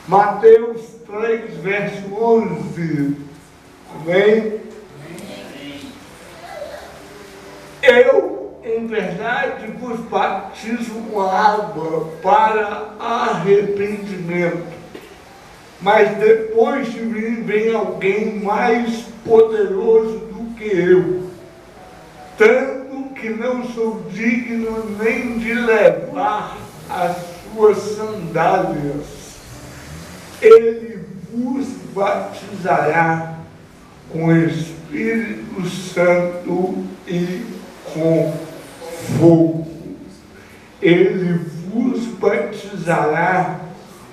Mateus 3, verso 11. Amém? Eu, em verdade, vos batizo com água para arrependimento. Mas depois de mim vem alguém mais poderoso do que eu, tanto que não sou digno nem de levar as suas sandálias. Ele vos batizará com Espírito Santo e com fogo. Ele vos batizará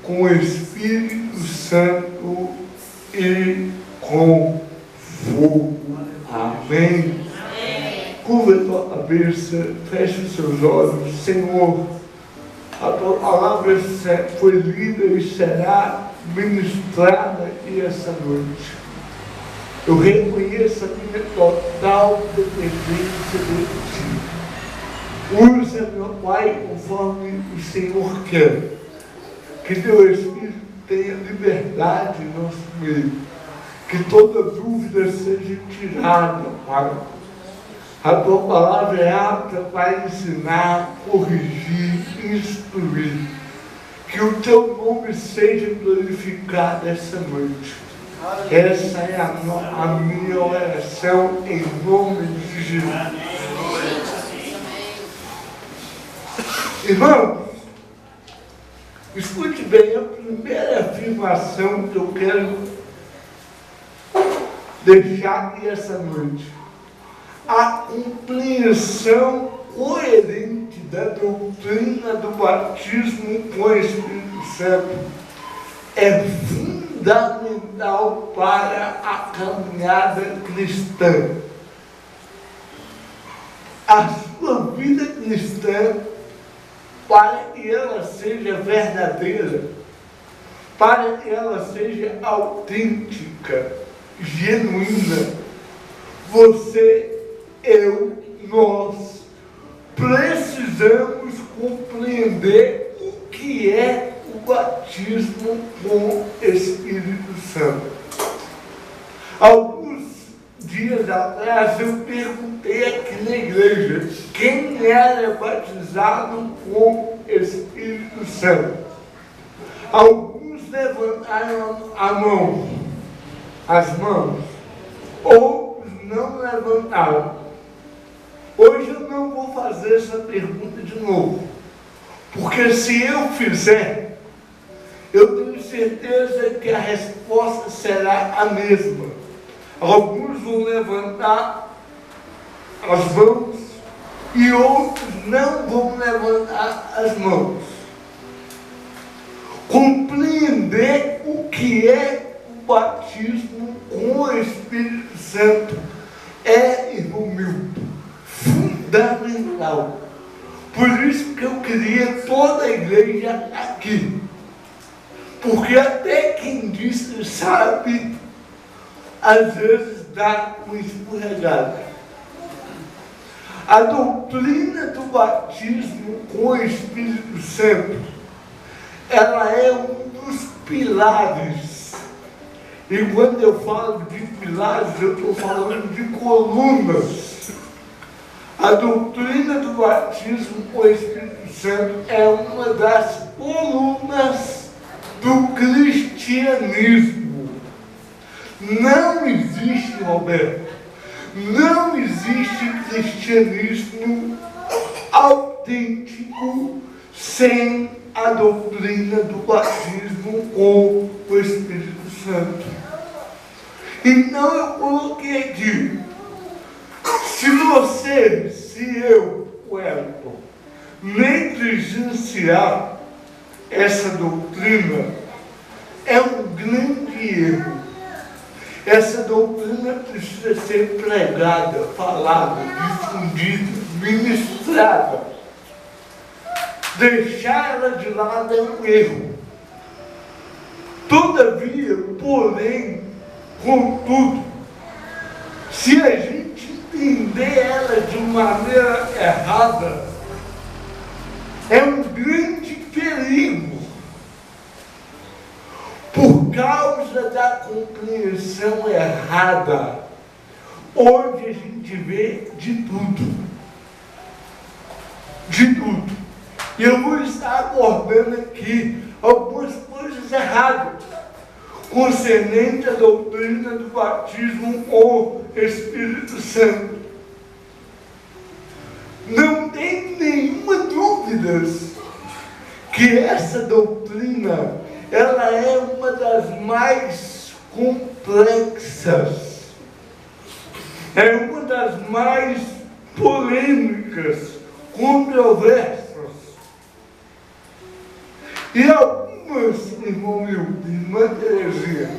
com Espírito Santo e com fogo. Amém? Curva a tua cabeça, feche os seus olhos. Senhor, a tua palavra foi lida e será ministrada aqui essa noite. Eu reconheço a minha total dependência de Ti. Usa, meu Pai, conforme o Senhor quer. Que Teu Espírito tenha liberdade em nosso meio. Que toda dúvida seja tirada, Pai. A Tua palavra é apta para ensinar, corrigir, instruir. Que o Teu nome seja glorificado essa noite. Essa é a minha oração em nome de Jesus. Irmãos, escute bem a primeira afirmação que eu quero deixar aqui essa noite. A compreensão coerente da doutrina do batismo com o Espírito Santo é fundamental para a caminhada cristã. A sua vida cristã, para que ela seja verdadeira, para que ela seja autêntica, genuína, você, eu, nós precisamos compreender o que é o batismo com o Espírito Santo. Alguns dias atrás eu perguntei aqui na igreja quem era batizado com o Espírito Santo. Alguns levantaram as mãos, outros não levantaram. Hoje eu não vou fazer essa pergunta de novo, porque se eu fizer, eu tenho certeza que a resposta será a mesma. Alguns vão levantar as mãos e outros não vão levantar as mãos. Compreender o que é o batismo com o Espírito Santo é, irmão meu, fundamental. Por isso que eu queria toda a igreja aqui. Porque até quem diz que sabe, às vezes dá uma escorregada. A doutrina do batismo com o Espírito Santo, ela é um dos pilares. E quando eu falo de pilares, eu estou falando de colunas. A doutrina do batismo com o Espírito Santo é uma das colunas do cristianismo. Não existe, Roberto, não existe cristianismo autêntico sem a doutrina do batismo com o Espírito Santo. Então eu coloquei aqui, se eu, Wellington, negligenciar essa doutrina, é um grande erro. Essa doutrina precisa ser pregada, falada, difundida, ministrada. Deixar ela de lado é um erro. Todavia, porém, contudo, se a gente entender ela de maneira errada, é um grande perigo. Por causa da compreensão errada, hoje a gente vê de tudo. De tudo. E eu vou estar abordando aqui algumas coisas erradas concernente à doutrina do batismo com Espírito Santo. Não tem nenhuma dúvida que essa doutrina, ela é uma das mais complexas, é uma das mais polêmicas, controversas. E algumas, irmão meu, irmã Terezinha,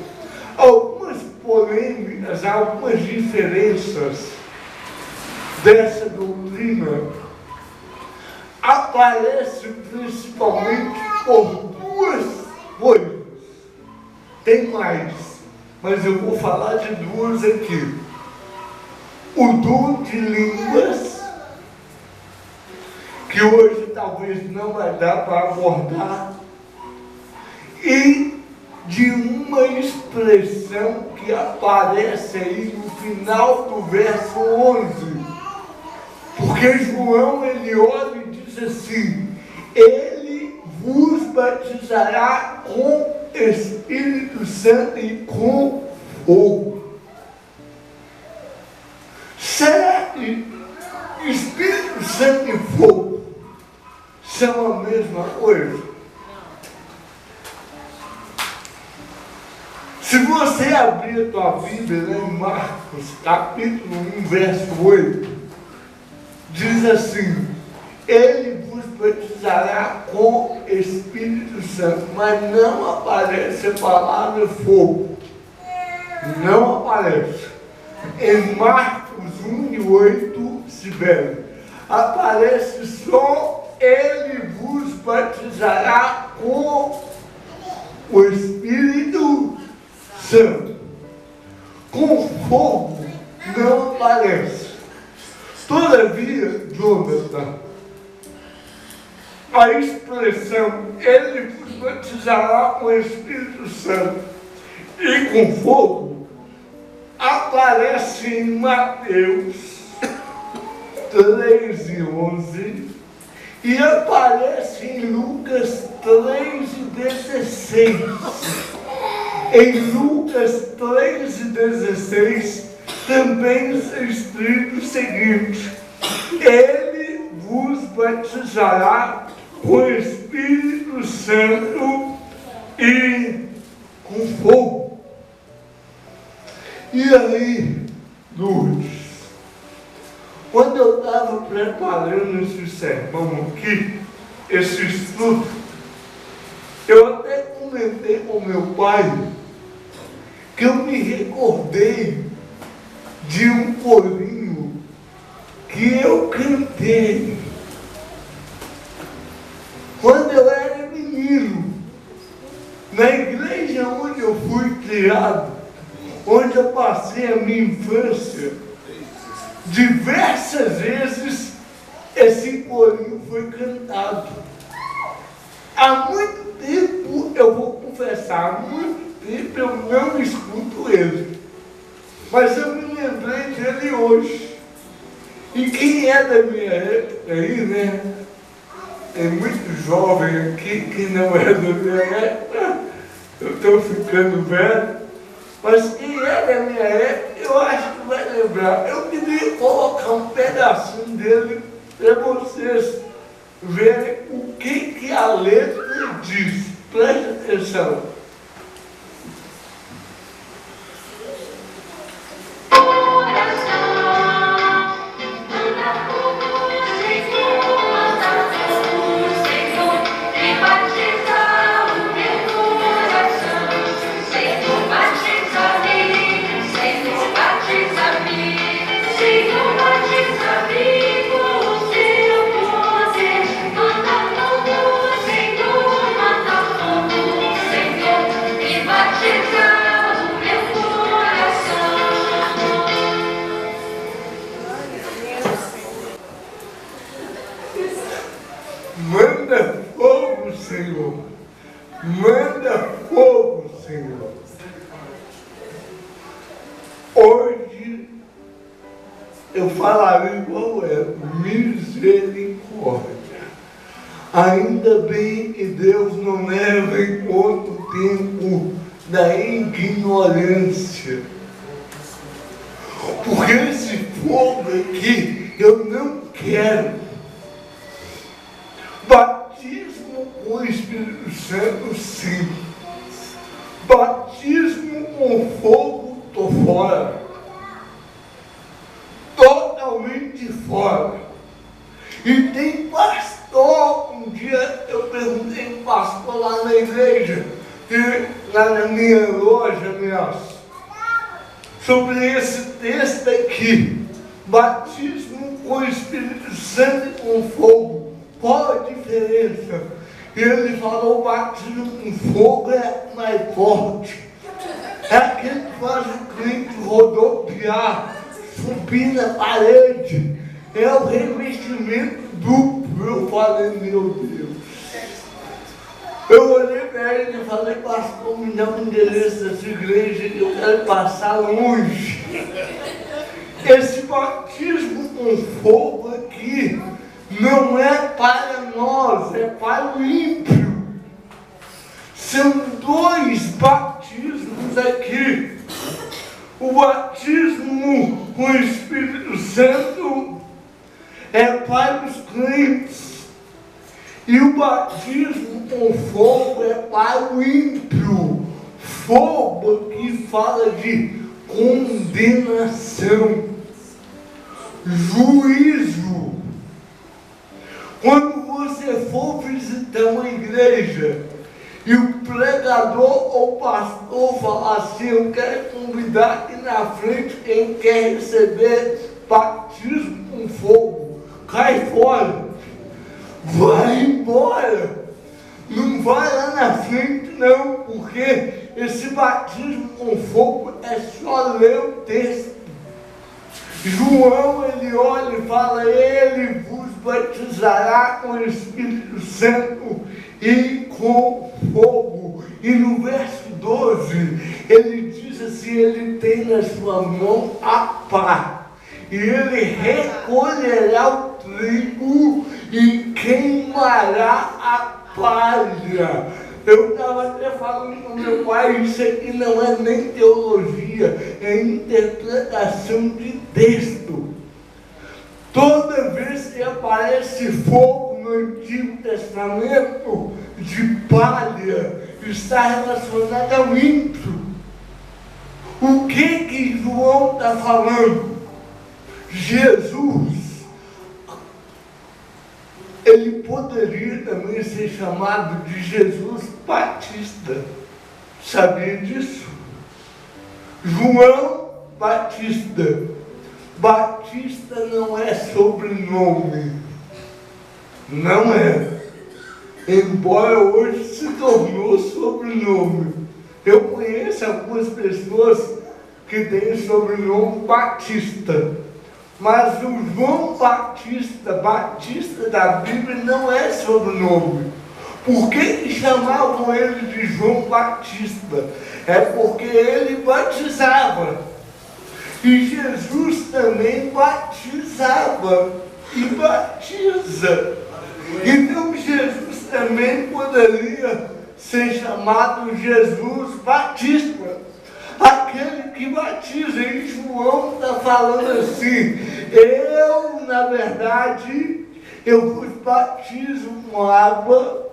algumas polêmicas, algumas diferenças dessa doutrina aparecem principalmente por duas coisas. Tem mais, mas eu vou falar de duas aqui. O dom de línguas, que hoje talvez não vai dar para abordar, e de uma expressão que aparece aí no final do verso 11. Porque João, ele olha e diz assim: ele vos batizará com Espírito Santo e com fogo. Será que Espírito Santo e fogo são a mesma coisa? Se você abrir a tua Bíblia, né, em Marcos, capítulo 1, verso 8, diz assim: ele vos batizará com Espírito Santo, mas não aparece a palavra fogo. Não aparece. Em Marcos 1 e 8, Sibeli, aparece só: ele vos batizará com o Espírito Santo. Com fogo não aparece. Todavia, Jonathan, a expressão ele vos batizará com o Espírito Santo e com fogo aparece em Mateus 3:11 e aparece em Lucas 3:16. Em Lucas 3:16 também está escrito o seguinte: ele vos batizará com o Espírito Santo e com fogo. E aí, Lourdes, quando eu estava preparando esse sermão aqui, esse estudo, eu até comentei com meu pai que eu me recordei de um corinho que eu cantei quando eu era menino, na igreja onde eu fui criado, onde eu passei a minha infância. Diversas vezes esse corinho foi cantado. Há muito tempo, eu vou confessar, há muito tempo eu não escuto ele, mas eu me lembrei dele hoje. E quem é da minha época aí, né? Tem muito jovem aqui que não é da minha época, eu estou ficando velho, mas quem é da minha época, eu acho que vai lembrar. Eu queria colocar um pedacinho dele para vocês verem o que a letra diz. Preste atenção. Senhor, eu falaria qual é: misericórdia. Ainda bem que Deus não leva em conta o tempo da ignorância. Porque esse fogo aqui eu não quero. Batismo com o Espírito Santo, sim. Batismo com fogo, estou fora. Totalmente fora. E tem pastor, um dia eu perguntei um pastor lá na igreja, lá na minha loja, sobre esse texto aqui, batismo com o Espírito Santo e com fogo. Qual a diferença? E ele falou: o batismo com fogo é mais forte. É aquele que faz o crente rodopiar, subir na parede. É o revestimento duplo. Eu falei: meu Deus. Eu olhei para ele e falei: pastor, me dá o endereço dessa igreja que eu quero passar longe. Esse batismo com fogo aqui não é para nós, é para o ímpio. São dois batismos aqui. O batismo com o Espírito Santo é para os crentes. E o batismo com fogo é para o ímpio. Fogo que fala de condenação, juízo. Quando você for visitar uma igreja e o pregador ou pastor falar assim: eu quero convidar aqui na frente quem quer receber batismo com fogo, cai fora. Vai embora, não vai lá na frente não, porque esse batismo com fogo é só ler o texto. João, ele olha e fala: ele vos batizará com o Espírito Santo e com fogo. E no verso 12, ele diz assim: ele tem na sua mão a pá, e ele recolherá o trigo e queimará a palha. Eu estava até falando com meu pai: isso aqui não é nem teologia, é interpretação de texto. Toda vez que aparece fogo no Antigo Testamento, de palha, está relacionado ao ímpio. O que João está falando? Jesus, ele poderia também ser chamado de Jesus Batista. Sabia disso? João Batista. Batista não é sobrenome. Não é. Embora hoje se tornou sobrenome. Eu conheço algumas pessoas que têm sobrenome Batista. Mas o João Batista, Batista da Bíblia, não é sobrenome. Por que chamavam ele de João Batista? É porque ele batizava. E Jesus também batizava e batiza. Então Jesus também poderia ser chamado Jesus Batista. Aquele que batiza. E João está falando assim: eu, na verdade, eu vos batizo com água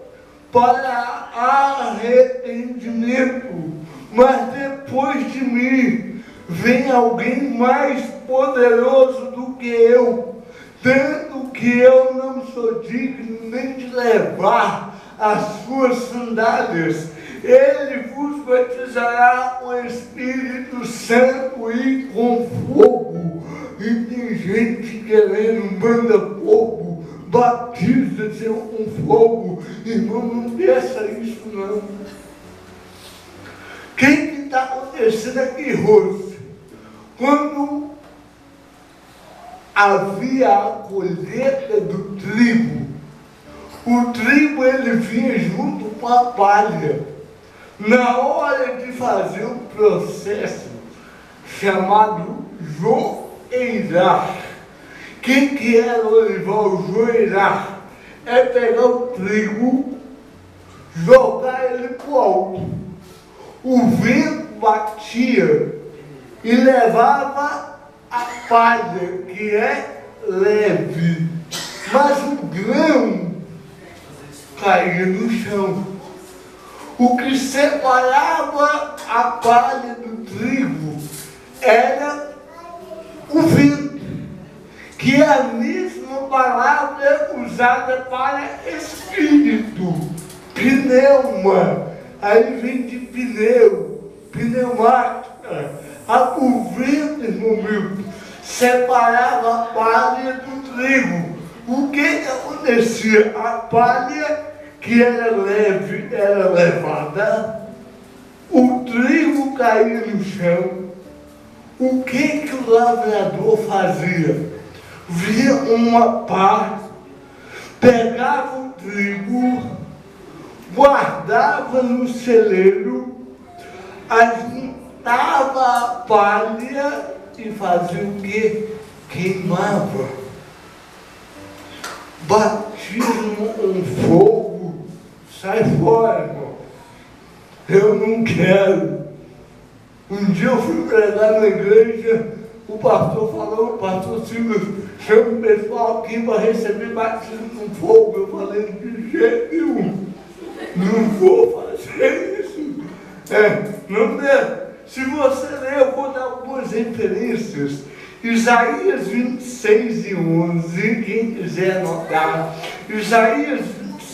para arrependimento, mas depois de mim vem alguém mais poderoso do que eu, tanto que eu não sou digno nem de levar as suas sandálias. Ele vos batizará com o Espírito Santo e com fogo. E tem gente querendo, manda fogo, batiza-se com fogo. Irmão, não peça isso não. O que está acontecendo aqui hoje? Quando havia a colheita do trigo, o trigo ele vinha junto com a palha. Na hora de fazer o processo chamado joeirar, que era o olival? Joelhar. É pegar o trigo, jogar ele para o alto. O vento batia e levava a palha, que é leve, mas o grão caía no chão. O que separava a palha do trigo era o vento, que é a mesma palavra usada para espírito, pneuma, aí vem de pneu, pneumática. O vento, irmão meu, separava a palha do trigo. O que acontecia? A palha, que era leve, era levada, o trigo caía no chão. O que o lavrador fazia? Via uma pá, pegava o trigo, guardava no celeiro, ajuntava a palha e fazia o quê? Queimava. Batismo com fogo, sai fora, irmão. Eu não quero. Um dia eu fui pregar na igreja, o pastor falou, o pastor Silas, chama o pessoal aqui para receber batismo com fogo. Eu falei, de jeito nenhum, não vou fazer isso. Não dê. Se você ler, eu vou dar algumas referências. Isaías 26:11, quem quiser anotar. Isaías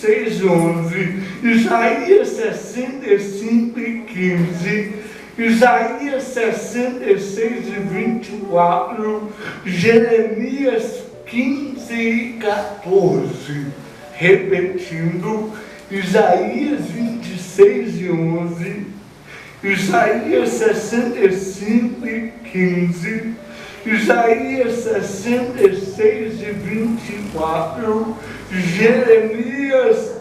26:11, Isaías 65:15, Isaías 66:24, Jeremias 15:14. Repetindo, Isaías 26:11, Isaías 65:15, Isaías 66:24, Jeremias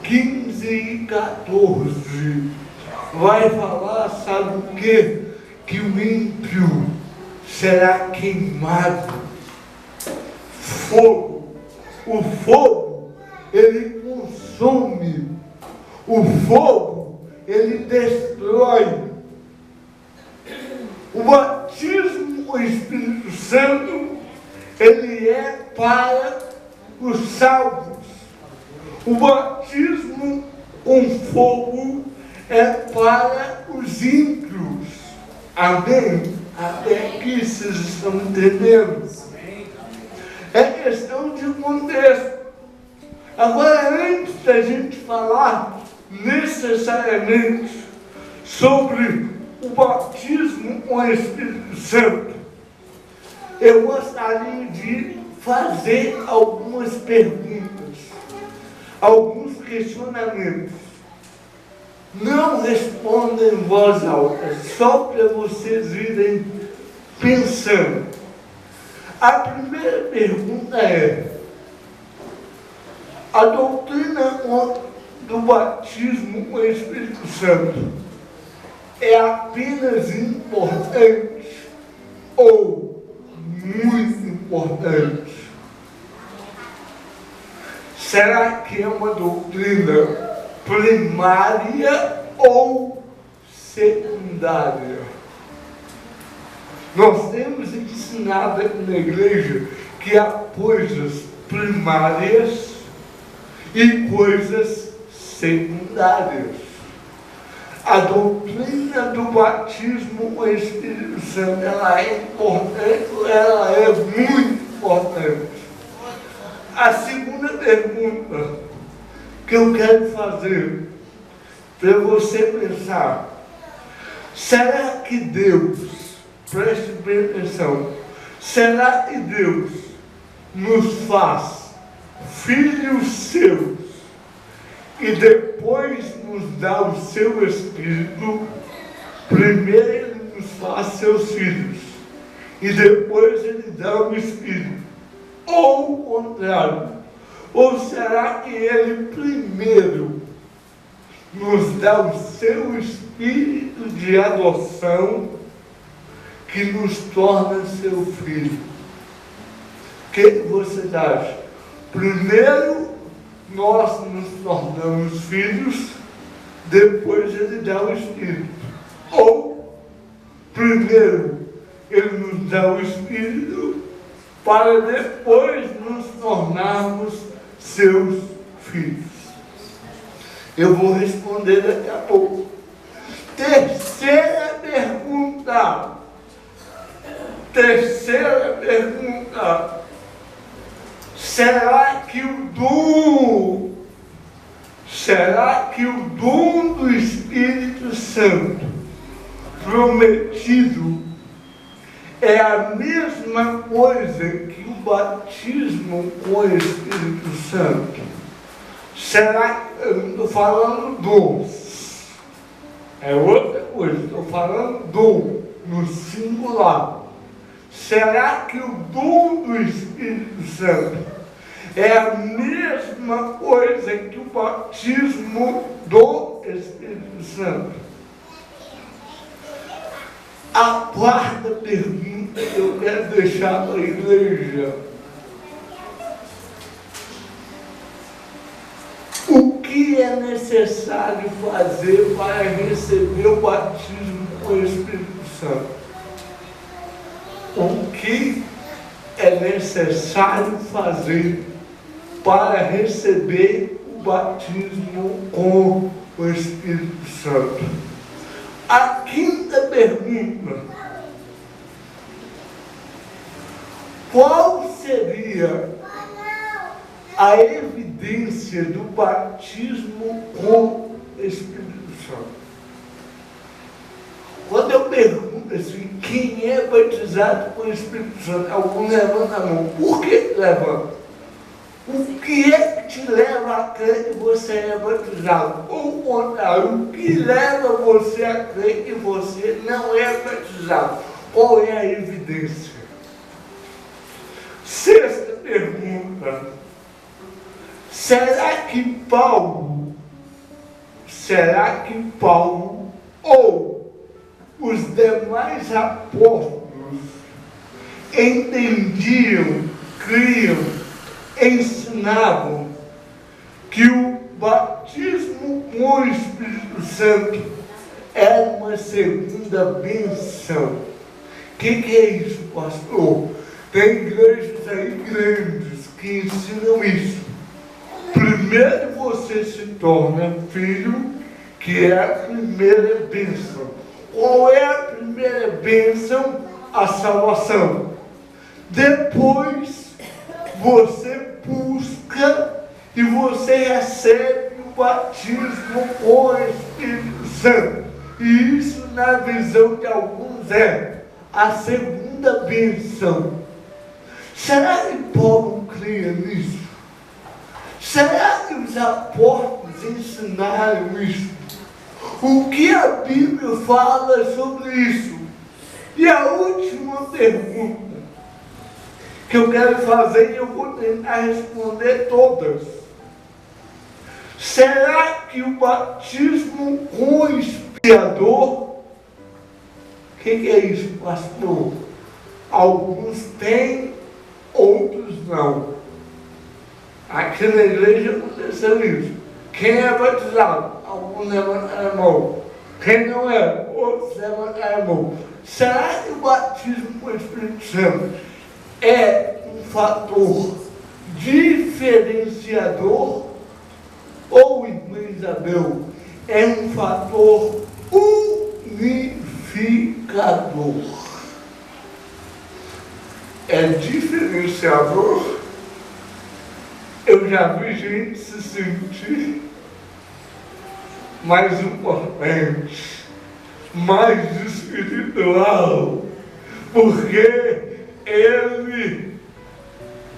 15:14. Vai falar, sabe o quê? Que o ímpio será queimado. Fogo. O fogo, ele consome. O fogo, ele destrói. O batismo com o Espírito Santo, ele é para os salvos. O batismo com fogo é para os ímpios. Amém? Até aqui vocês estão entendendo? É questão de contexto. Agora, antes da gente falar necessariamente sobre o batismo com o Espírito Santo, eu gostaria de fazer algumas perguntas, alguns questionamentos. Não responda em voz alta, só para vocês irem pensando. A primeira pergunta é: a doutrina do batismo com o Espírito Santo é apenas importante ou muito importante? Será que é uma doutrina primária ou secundária? Nós temos ensinado aqui na igreja que há coisas primárias e coisas secundárias. A doutrina do batismo com o Espírito Santo, ela é importante, ela é muito importante. A segunda pergunta que eu quero fazer para você pensar: será que Deus, preste bem atenção, será que Deus nos faz filhos seus e depois nos dá o seu Espírito? Primeiro ele nos faz seus filhos e depois ele dá o Espírito, ou o contrário? Ou será que ele primeiro nos dá o seu Espírito de adoção, que nos torna seu filho? que vocês acham? Primeiro nós nos tornamos filhos, depois ele dá o Espírito. Ou, primeiro ele nos dá o Espírito, para depois nos tornarmos seus filhos. Eu vou responder daqui a pouco. Terceira pergunta. Será que o dom do Espírito Santo prometido é a mesma coisa que o batismo com o Espírito Santo? Será que eu não estou falando dons? É outra coisa, estou falando dom no singular. Será que o dom do Espírito Santo é a mesma coisa que o batismo do Espírito Santo? A quarta pergunta que eu quero deixar para a igreja: o que é necessário fazer para receber o batismo com o Espírito Santo? O que é necessário fazer para receber o batismo com o Espírito Santo? A quinta pergunta: qual seria a evidência do batismo com o Espírito Santo? Quando eu pergunto assim, quem é batizado com o Espírito Santo? Alguns levantam a mão. Por que levanta? O que é que te leva a crer que você é batizado? Ou o contrário, o que leva você a crer que você não é batizado? Qual é a evidência? Sexta pergunta: será que Paulo ou os demais apóstolos entendiam, criam, ensinavam que o batismo com o Espírito Santo era uma segunda bênção? O que é isso, pastor? Tem igrejas aí grandes que ensinam isso. Primeiro você se torna filho, que é a primeira bênção. Qual é a primeira bênção? A salvação. Depois você busca e você recebe o batismo com o Espírito Santo. E isso, na visão de alguns, é a segunda bênção. Será que Paulo cria nisso? Será que os apóstolos ensinaram isso? O que a Bíblia fala sobre isso? E a última pergunta que eu quero fazer, e eu vou tentar responder todas: será que o batismo com o expiador, o que é isso, pastor? Alguns têm, outros não. Aqui na igreja aconteceu isso. Quem é batizado? Alguns levantaram a mão. Quem não é? Outros levantaram a mão. Será que o batismo com o Espírito Santo é um fator diferenciador? Ou, irmã Isabel, é um fator unificador? É diferenciador? Eu já vi gente se sentir mais importante, mais espiritual, porque ele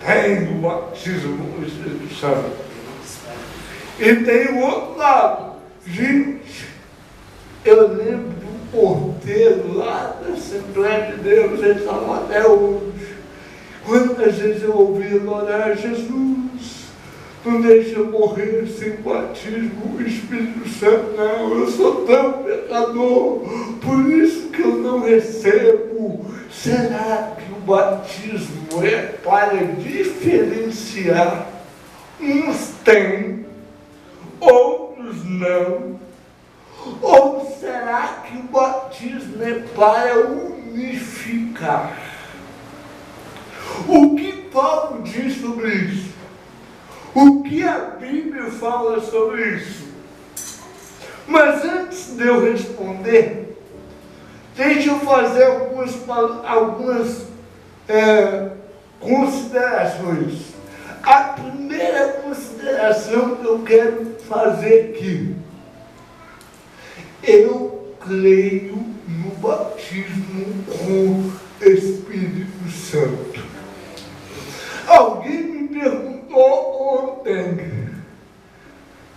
tem o batismo do Espírito Santo. E tem o outro lado. Gente, eu lembro do porteiro lá da Assembleia de Deus, eles estavam até hoje. Quantas vezes eu ouvi glória a Jesus, não deixa eu morrer sem batismo, o Espírito Santo, não, eu sou tão pecador, por isso que eu não recebo. Será que o batismo é para diferenciar? Uns têm, outros não. Ou será que o batismo é para unificar? O que Paulo diz sobre isso? O que a Bíblia fala sobre isso? Mas antes de eu responder, deixa eu fazer algumas considerações. A primeira consideração que eu quero fazer aqui: eu creio no batismo com Espírito Santo. Alguém me perguntou ontem,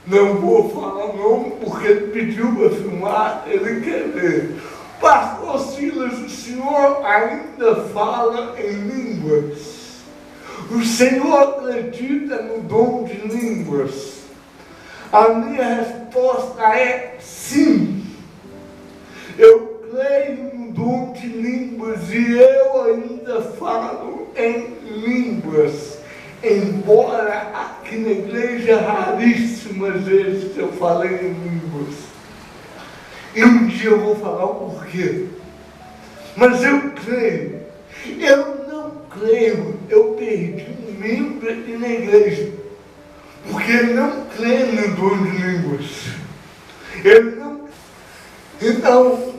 não vou falar nome porque ele pediu para filmar, ele quer ver. Pastor Silas, o senhor ainda fala em línguas? O senhor acredita no dom de línguas? A minha resposta é sim. Eu creio no dom de línguas e eu ainda falo em línguas. Embora aqui na igreja raríssimas vezes eu falei em línguas. E um dia eu vou falar o porquê. Mas eu creio. Eu não creio. Eu perdi um membro aqui na igreja. Porque ele não crê no dom de línguas. Ele não. Então,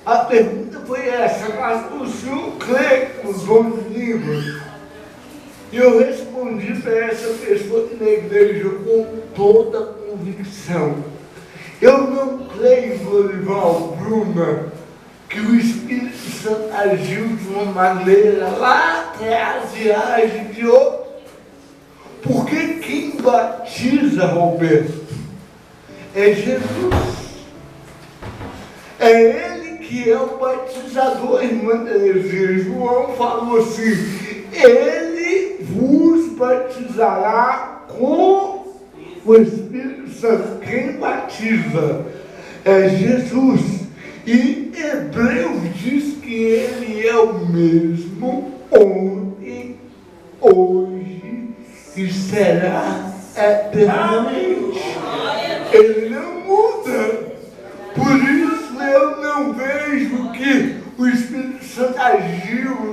a pergunta foi essa: mas o senhor crê no dom de línguas? E eu respondi para essa pessoa aqui na igreja com toda convicção. Eu não creio, Lorival, Bruna, que o Espírito Santo agiu de uma maneira lá atrás e age de outra. Porque quem batiza, Roberto, é Jesus. É Ele que é o batizador, irmã Terezinha. João falou assim: Ele vos batizará com o Espírito Santo. Quem batiza é Jesus. E Hebreus diz que Ele é o mesmo ontem, hoje e será eternamente. Ele não muda. Por isso eu não vejo que o Espírito Santo agiu,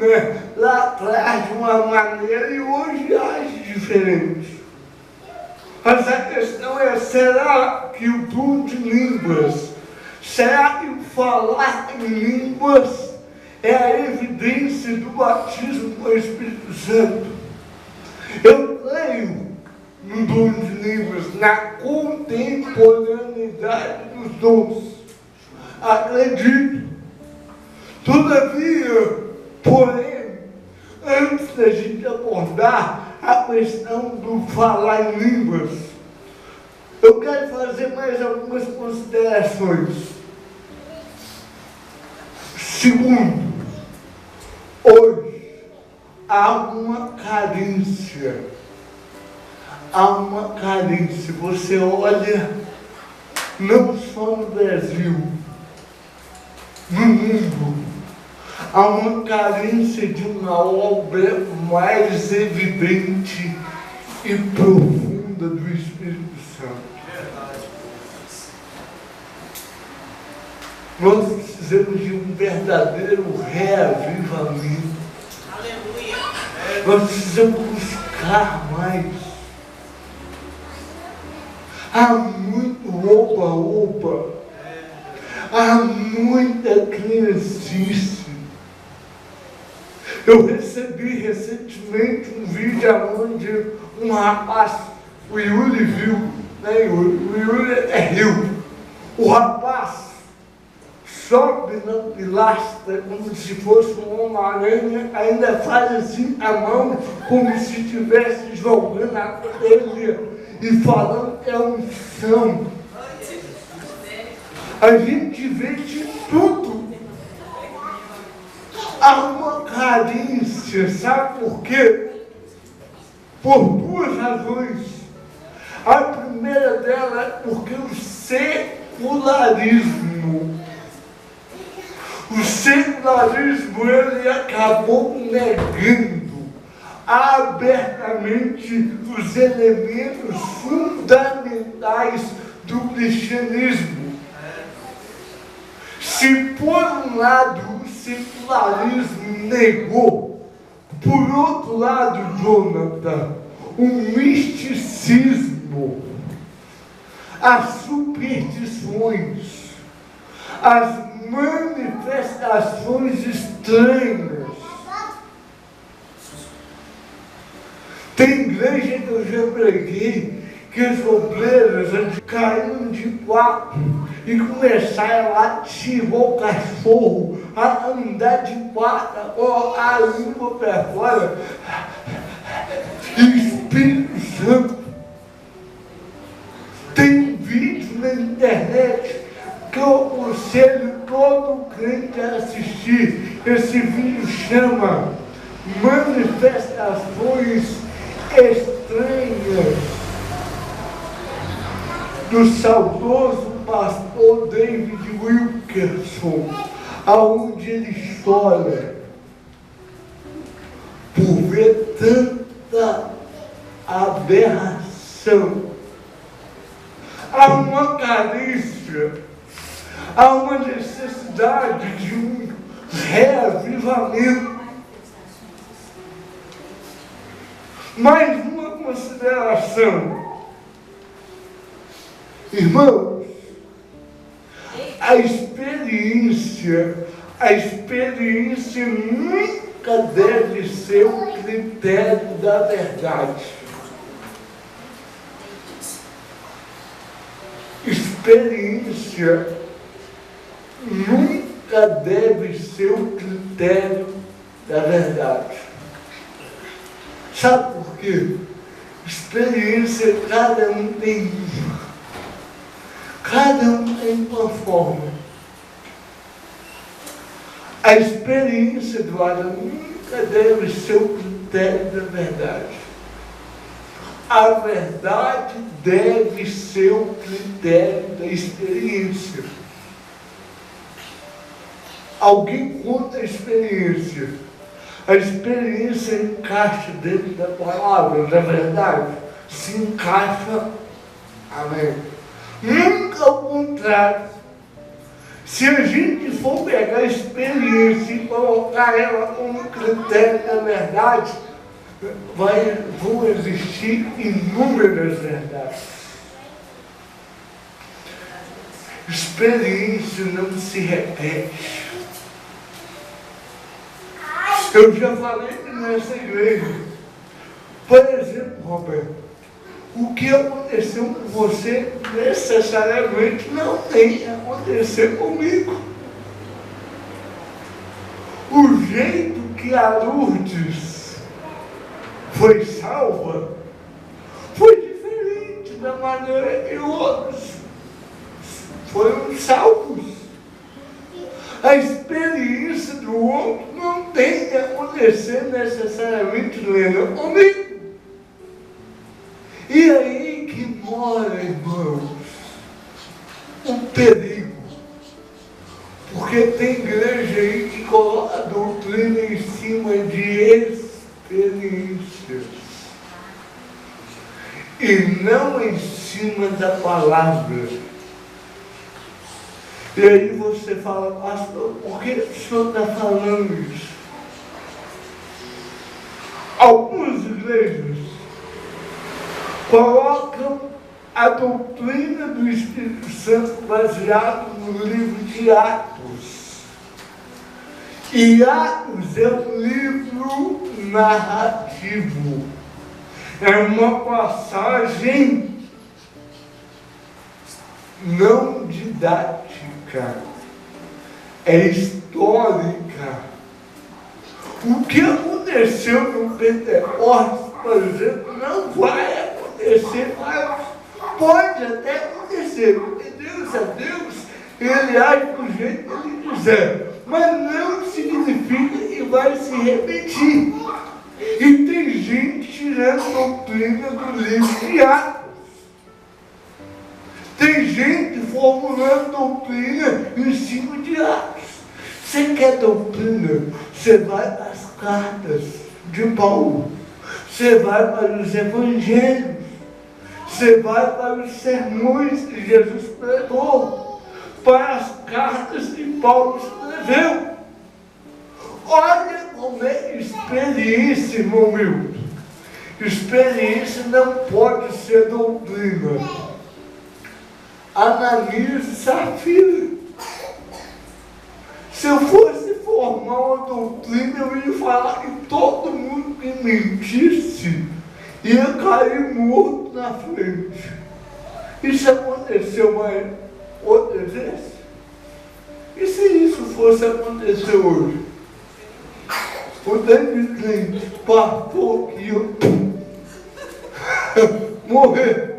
lá atrás de uma maneira e hoje age diferente. Mas a questão é: será que o dom de línguas, será que falar em línguas é a evidência do batismo com o Espírito Santo? Eu creio no dom de línguas, na contemporaneidade dos dons. Acredito. Todavia, porém, antes da gente abordar a questão do falar em línguas, eu quero fazer mais algumas considerações. Segundo, hoje há uma carência. Há uma carência. Você olha, não só no Brasil, no mundo, há uma carência de uma obra mais evidente e profunda do Espírito Santo. Nós precisamos de um verdadeiro reavivamento. Aleluia. Nós precisamos buscar mais. Há muito oba-oba. Há muita criancice. Eu recebi recentemente um vídeo onde um rapaz, o Yuri viu, o Yuri riu. O rapaz sobe na pilastra como se fosse uma aranha, ainda faz assim a mão como se estivesse jogando a telha e falando que é um chão. A gente vê de tudo. Há uma carência, sabe por quê? Por duas razões. A primeira dela é porque o secularismo secularismo ele acabou negando abertamente os elementos fundamentais do cristianismo. Se por um lado o secularismo negou, por outro lado, Jonathan, o misticismo, as superstições, as manifestações estranhas. Tem igreja que eu já preguei que as obreiras caíram de quatro e começaram a latir igual cachorro, a andar de quatro, a língua para fora. Espírito Santo. Tem um vídeo na internet que eu aconselho todo crente a assistir. Esse vídeo chama Manifestações Estranhas, do saudoso pastor David Wilkerson, aonde ele chora por ver tanta aberração. Há uma carência, há uma necessidade de um reavivamento. Mais uma consideração. Irmãos, a experiência nunca deve ser o critério da verdade. Experiência nunca deve ser o critério da verdade. Sabe por quê? Experiência, cada um tem uma. Cada um tem uma forma. A experiência do Adam nunca deve ser o critério da verdade. A verdade deve ser o critério da experiência. Alguém conta a experiência. A experiência encaixa dentro da palavra, da verdade. Se encaixa, amém. Nunca ao contrário. Se a gente for pegar a experiência e colocar ela como critério da verdade, vão existir inúmeras verdades. Experiência não se repete. Eu já falei nessa igreja. Por exemplo, Roberto, o que aconteceu com você necessariamente não tem que acontecer comigo. O jeito que a Lourdes foi salva foi diferente da maneira que outros foram salvos. A experiência do outro não tem que acontecer necessariamente comigo. E aí que mora, irmãos, o perigo. Porque tem igreja aí que coloca a doutrina em cima de experiências e não em cima da palavra. E aí você fala, pastor, por que o senhor está falando isso? Algumas igrejas colocam a doutrina do Espírito Santo baseada no livro de Atos. E Atos é um livro narrativo. É uma passagem não didática, é histórica. O que aconteceu no Pentecostes, por exemplo, não vai acontecer, mas pode até acontecer, porque Deus é Deus, Ele age do jeito que Ele quiser, mas não significa que vai se repetir. E tem gente tirando a doutrina do livro de Atos. Tem gente formulando doutrina em cima de Atos. Você quer doutrina? Você vai às cartas de Paulo. Você vai para os evangelhos. Você vai para os sermões que Jesus pregou. Para as cartas que Paulo escreveu. Olha como é experiência, irmão meu. Experiência não pode ser doutrina. Analise Safira. Se eu fosse formar uma doutrina, eu ia falar que todo mundo que mentisse ia cair morto na frente. Isso aconteceu mais outras vezes? E se isso fosse acontecer hoje? O David Clint partou aqui, morrer.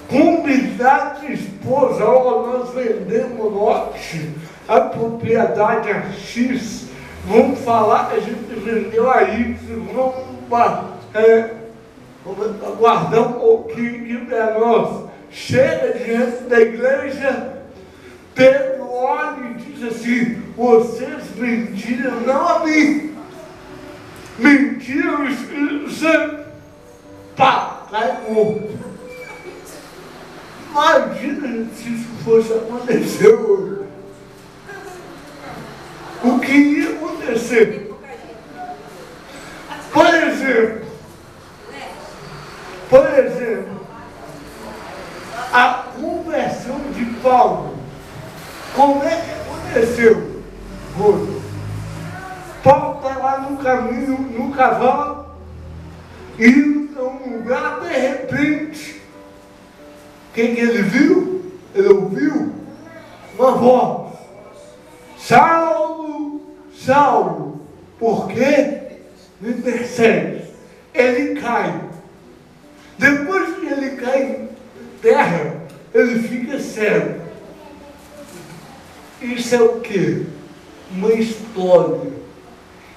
Combinar de esposa, nós vendemos lote, a propriedade é X, vamos falar que a gente vendeu a Y, vamos aguardar um pouquinho para nós. Chega diante da igreja, Pedro olha e diz assim: vocês mentiram, não a mim, mentiram o Espírito Santo. Pá, cai morto. Imagina se isso fosse acontecer hoje. O que ia acontecer? Por exemplo, a conversão de Paulo. Como é que aconteceu hoje? Paulo está lá no caminho, no cavalo, indo para um lugar, de repente, o que ele viu? Ele ouviu uma voz: Saulo, Saulo, por que me persegues? Ele cai. Depois que ele cai em terra, ele fica cego. Isso é o quê? Uma história.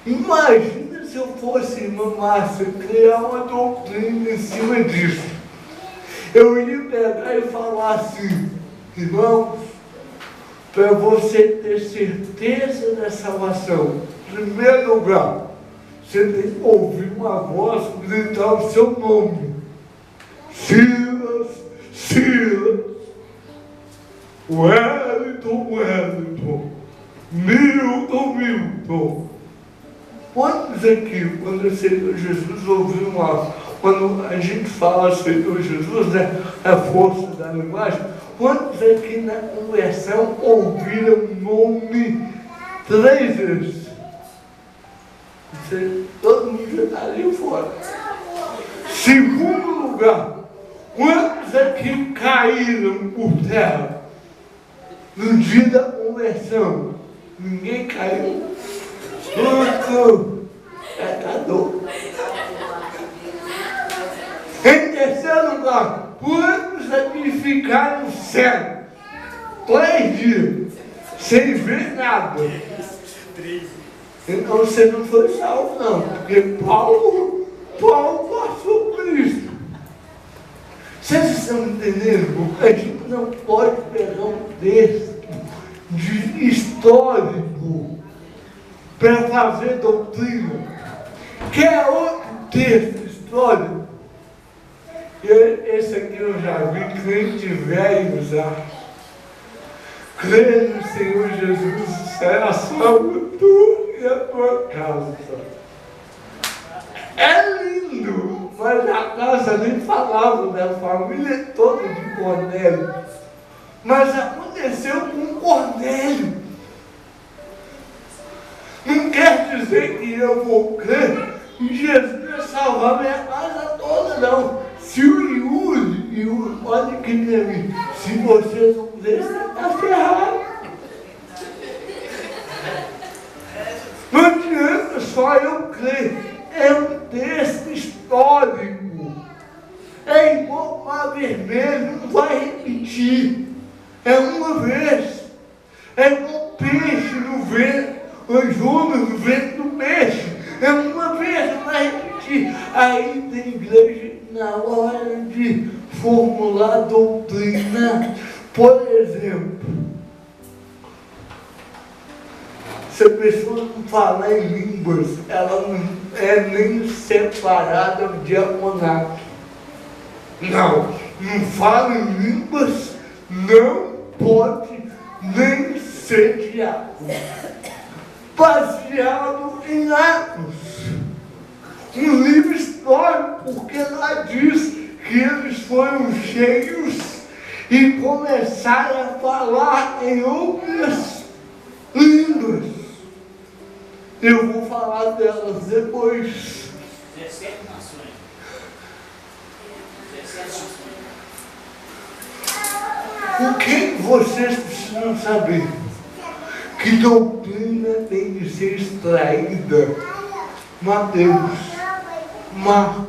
Imagina se eu fosse, irmã Márcia, criar uma doutrina em cima disso. Eu ia pegar e falar assim: irmãos, para você ter certeza da salvação, em primeiro lugar, você tem que ouvir uma voz gritar o seu nome: Silas, Silas, Wellington, Milton. Quantos aqui, quando o Senhor Jesus ouviu quando a gente fala Senhor Jesus, né, a força da linguagem, quantos aqui na conversão ouviram o nome 3 vezes? Todo mundo já está ali fora. Segundo lugar, quantos aqui caíram por terra no dia da conversão? Ninguém caiu. Tudo pecador. Em terceiro lugar, quantos aqui ficaram cegos 3 dias sem ver nada? Então você não foi salvo, não, porque Paulo passou por isso. Vocês estão entendendo? A gente não pode pegar um texto histórico para fazer doutrina. Quer outro texto histórico? Esse aqui eu já vi crente velho usar. Crê no Senhor Jesus, será salvo tu e a tua casa. É lindo, mas a casa nem falava da família toda de Cornélio. Mas aconteceu com Cornélio. Não quer dizer que eu vou crer que Jesus vai salvar minha casa toda, não. Se o Yuri, olha que mim, se você não crer, você está ferrado. Não adianta só eu crer. É um texto histórico. É igual o mar vermelho, não vai repetir. É uma vez. É igual peixe no vento, os homens no vento do peixe. É uma vez, não vai repetir. Aí tem igreja, na hora de formular doutrina, por exemplo, Se a pessoa não falar em línguas, ela não é nem separada do diaconato. Não fala em línguas, não pode nem ser diácono. Baseado em Atos, um livro histórico, porque lá diz que eles foram cheios e começaram a falar em outras línguas. Eu vou falar delas depois. 17 nações. O que vocês precisam saber? Que doutrina tem que ser extraída? Mateus, Marcos,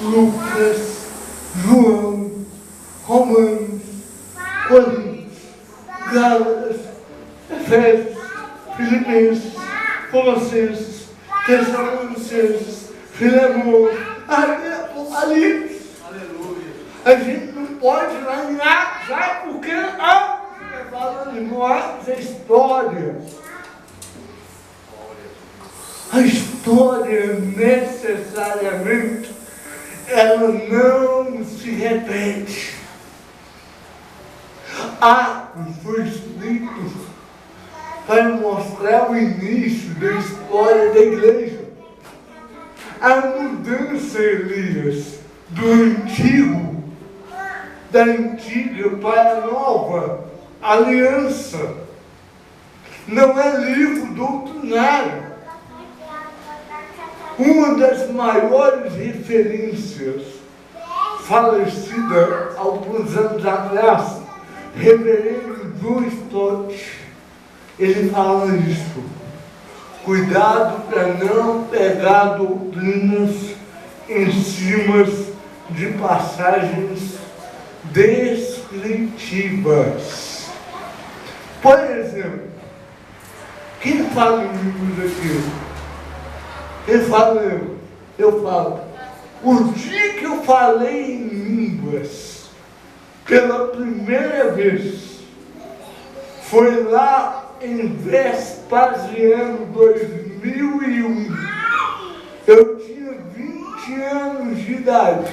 Lucas, João, Romanos, Coríntios, Gálatas, Efésios, Filipenses, Colossenses, Tessalonicenses, Filemão, Apocalipse. A gente não pode ir lá em Atos, sabe por quê? Falando em Atos é história. A história necessariamente ela não se repete. Atos foi escrito para mostrar o início da história da igreja. A mudança, Elias, da antiga para a nova aliança. Não é livro doutrinário. Uma das maiores referências, falecida alguns anos atrás, reverendo John Stott, ele fala isso. Cuidado para não pegar doutrinas em cima de passagens descritivas. Por exemplo, quem fala em línguas aqui? Ele fala, eu falo. O dia que eu falei em línguas pela primeira vez foi lá em Vespasiano 2001. Eu tinha 20 anos de idade.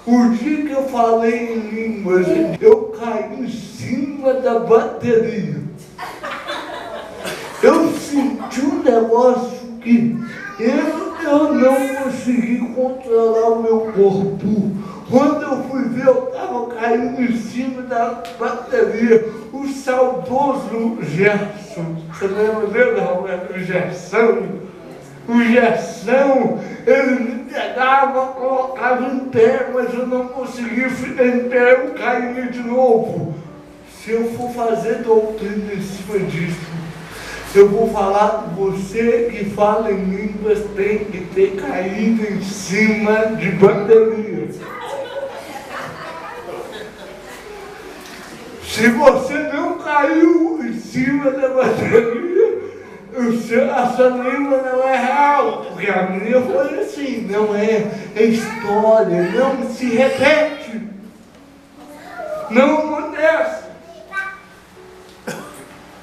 O dia que eu falei em línguas, eu caí em cima da bateria. Eu senti um negócio que eu não consegui controlar o meu corpo. Quando eu fui ver, eu estava caindo em cima da bateria. O saudoso Gerson, você lembra dele, Roberto? O Gerson, ele me pegava, colocava em pé, mas eu não conseguia ficar em pé, eu caía de novo. Se eu for fazer doutrina em cima disso, eu vou falar, você que fala em línguas tem que ter caído em cima de bateria. Se você não caiu em cima da bateria, a sua língua não é real, porque a minha foi assim, não é história, não se repete, não acontece.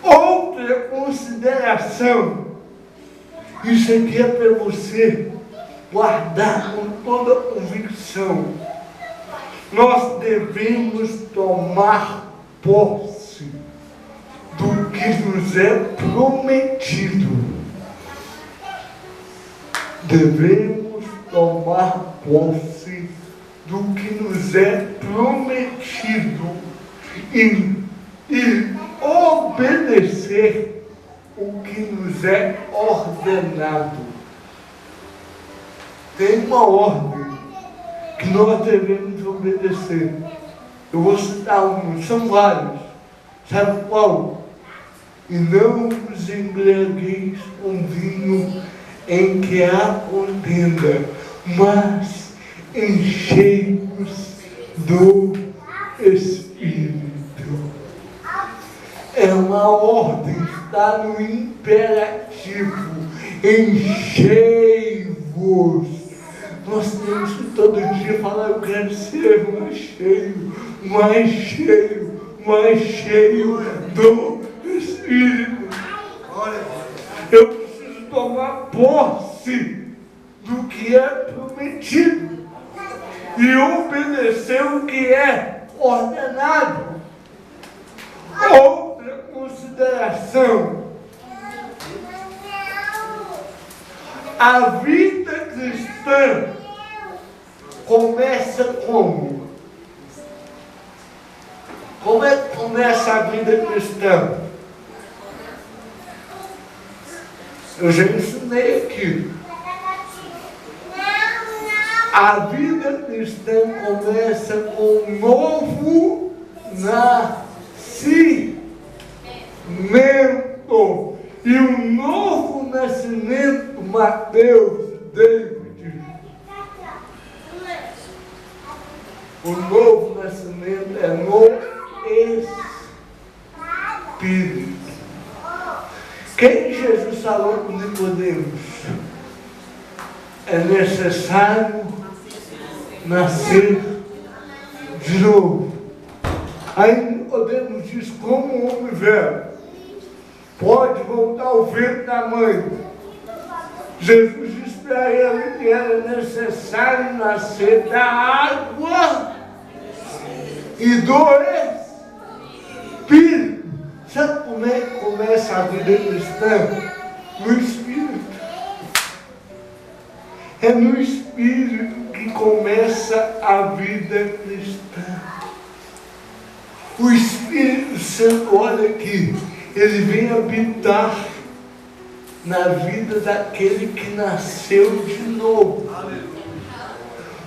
Outra consideração, isso aqui é para você guardar com toda convicção. Nós devemos tomar posse do que nos é prometido. Devemos tomar posse do que nos é prometido e obedecer o que nos é ordenado. Tem uma ordem que nós devemos obedecer. Eu vou citar um, são vários. Sabe qual? E não vos embriagueis com vinho em que há contenda, mas enchei-vos do Espírito. É uma ordem, está no imperativo. Enchei-vos. Nós temos que todo dia falar, eu quero ser mais cheio, mais cheio, mais cheio do Espírito. Eu preciso tomar posse do que é prometido e obedecer o que é ordenado. Outra consideração: a vida cristã começa como? Como é que começa a vida cristã? Eu já ensinei aqui. A vida cristã começa com um novo nascimento. E o novo nascimento, Mateus, David. O novo nascimento é no Espírito. Quem Jesus falou com Nicodemos? É necessário nascer de novo. Aí Nicodemos diz: como um homem velho pode voltar ao ventre da mãe? Jesus disse para ele que era necessário nascer da água e do Espírito. Sabe como é que começa a vida cristã? No Espírito. É no Espírito que começa a vida cristã. O Espírito Santo, olha aqui, ele vem habitar na vida daquele que nasceu de novo.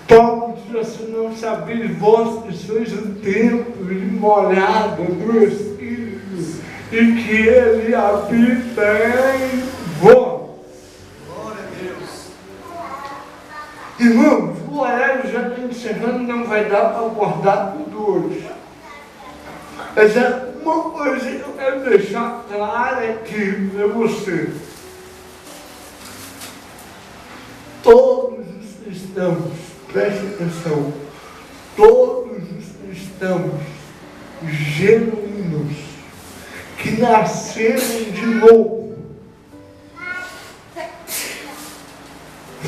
Paulo diz assim: não sabeis vós que sois o templo e morada do Espírito, e que ele habita em vós. Glória a Deus. Irmãos, o horário já está encerrando, não vai dar para abordar tudo hoje. Mas é uma coisa que eu quero deixar clara aqui para você. Todos os cristãos, preste atenção, todos os cristãos genuínos que nasceram de novo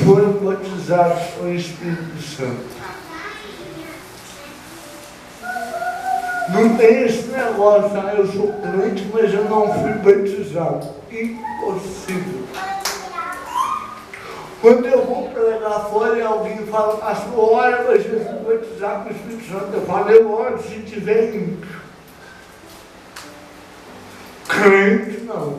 foram batizados com o Espírito Santo. Não tem esse negócio: eu sou crente, mas eu não fui batizado. Impossível. Quando eu vou pregar fora e alguém fala: pastor, ora para Jesus batizar com o Espírito Santo, eu falo: eu oro se tiver ímpio. Crente não.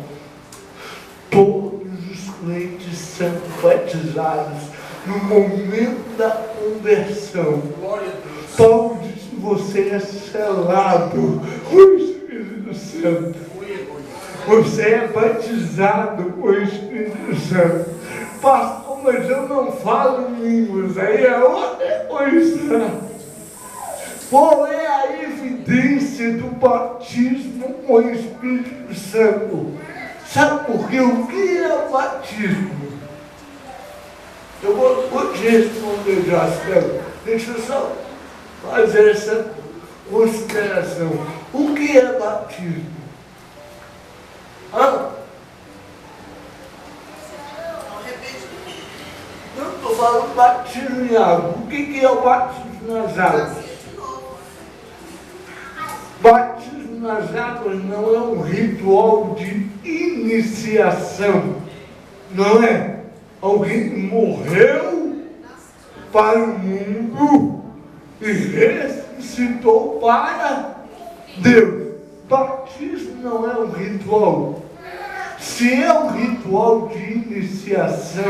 Todos os crentes são batizados no momento da conversão. Glória a Deus. Paulo diz que você é selado com o Espírito Santo. Você é batizado com o Espírito Santo. Pastor, mas eu não falo em línguas. Aí é outra coisa. Qual é a evidência do batismo com o Espírito Santo? Sabe por quê? O que é o batismo? Eu vou te responder já, Estela. Deixa eu só fazer essa consideração. O que é batismo? Eu estou falando batismo em água. O que é o batismo nas águas? Batismo nas águas não é um ritual de iniciação. Não é? Alguém morreu para o mundo e ressuscitou para Deus. Batismo não é um ritual. Se é um ritual de iniciação,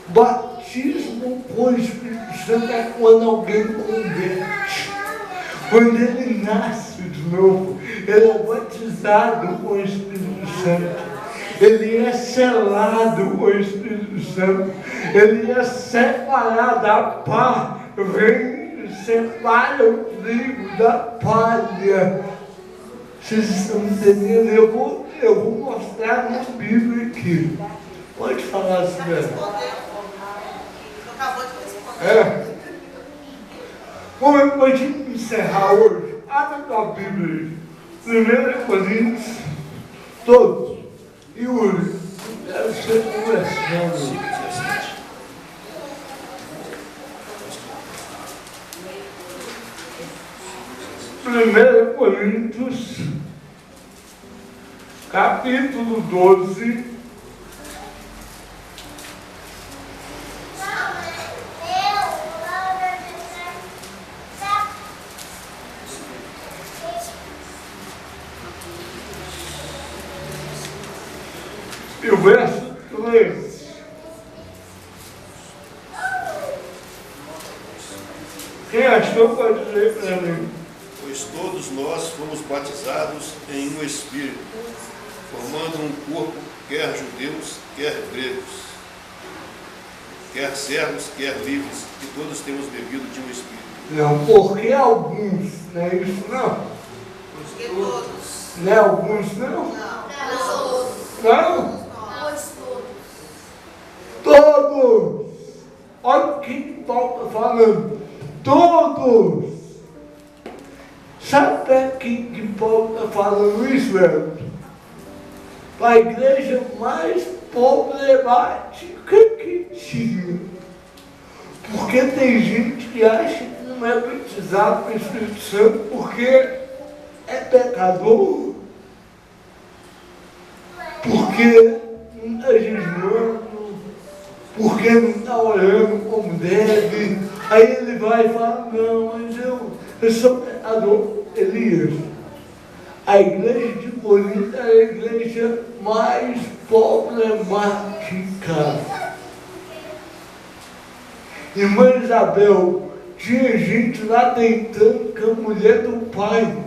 batismo com o Espírito Santo é quando alguém converte. Quando ele nasce de novo, ele é batizado com o Espírito Santo. Ele é selado com o Espírito Santo. Ele é separado da pá. Vem, separa o trigo da palha. Vocês estão entendendo? Eu vou mostrar na Bíblia aqui. Pode falar assim mesmo. Acabou de responder. Como eu vou encerrar hoje, abre a tua Bíblia aí. 1 Coríntios, todos. Yuri, deve ser conversando. 1 Coríntios, capítulo 12, e o verso 13. Quem achou pode ler para mim. Pois todos nós fomos batizados em um Espírito, formando um corpo, quer judeus, quer gregos, quer servos, quer livres, e todos temos bebido de um Espírito. Não, porque alguns, não é isso não? Porque todos. Não é alguns não? Não. Não? Nós todos. Todos! Olha o que Paulo está falando. Todos! Sabe para que Paulo está falando isso, velho? Para a igreja mais problemática que tinha. Porque tem gente que acha que não é batizado pelo Espírito Santo porque é pecador. Porque não está jejuando, porque não está orando como deve. Aí ele vai e fala, não, mas eu sou pecador. Elias, a igreja de Corinto é a igreja mais problemática. Irmã Isabel, tinha gente lá deitando com a mulher do pai,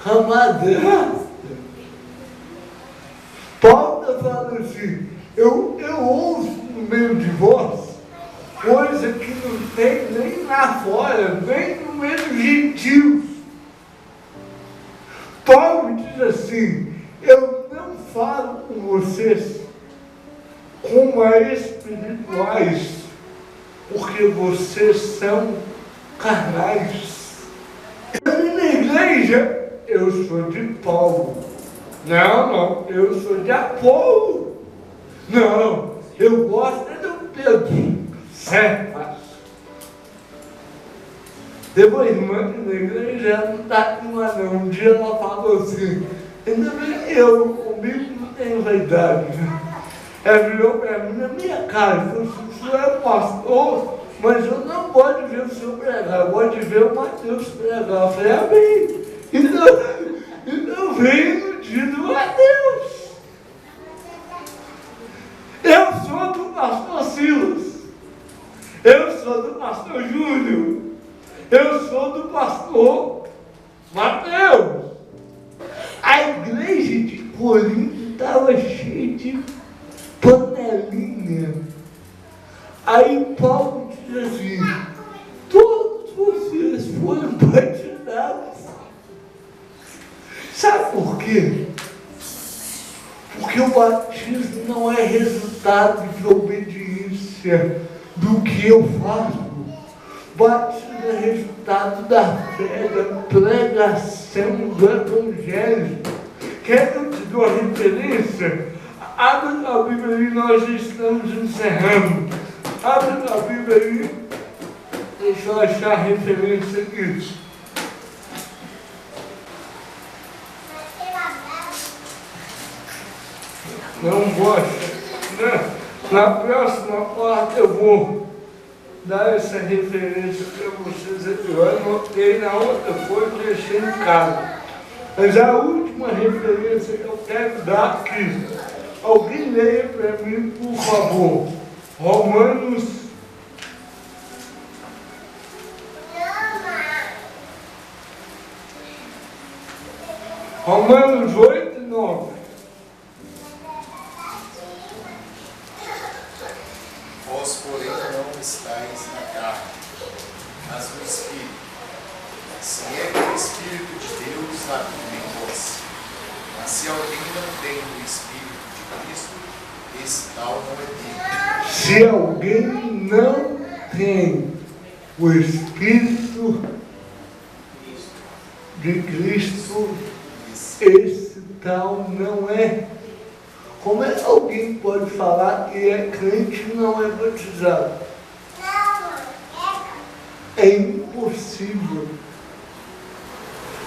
com a madrasta. Paulo está falando assim, eu ouço no meio de vós coisa que não tem nem lá fora, nem no meio dos gentios. Paulo diz assim, eu não falo com vocês como a espirituais, porque vocês são carnais. Na igreja, eu sou de Paulo. Não, eu sou de Apolo. Não, eu gosto do Pedro. Certo? Depois, irmã da igreja não está aqui mais não. Um dia ela falou assim, ainda bem eu, comigo não tenho vaidade. Ela virou para mim na minha cara, falou assim, o senhor é pastor, mas eu não gosto de ver o senhor pregar, eu gosto de ver o Mateus pregar. Eu falei, amém. Então veio no dia do Mateus. Eu sou do pastor Silas. Eu sou do pastor Júlio. Eu sou do pastor Mateus. A igreja de Corinto estava cheia de panelinha. Aí Paulo diz assim, todos vocês foram batizados. Sabe por quê? Porque o batismo não é resultado de obediência do que eu faço. Batismo é resultado da fé, da pregação do Evangelho. Quer que eu te dou a referência? Abre a Bíblia aí, nós já estamos encerrando. Abre a Bíblia aí, deixa eu achar a referência aqui. Não gosta, né? Na próxima parte eu vou dar essa referência para vocês aqui. Eu anotei na outra folha e deixei em casa. Mas a última referência que eu quero dar aqui, alguém leia para mim, por favor, Romanos 8 e 9. Vós, porém, não estáis na carne, mas no Espírito. Se é que o Espírito de Deus habita em vós. Mas se alguém não tem o Espírito de Cristo, esse tal não é dele. Se alguém não tem o Espírito de Cristo, esse tal não é Como é que alguém pode falar que é crente e não é batizado? É impossível.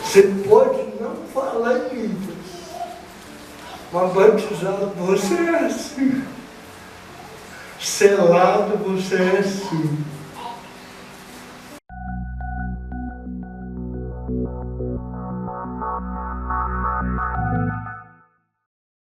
Você pode não falar em línguas, mas batizado você é assim. Selado você é assim.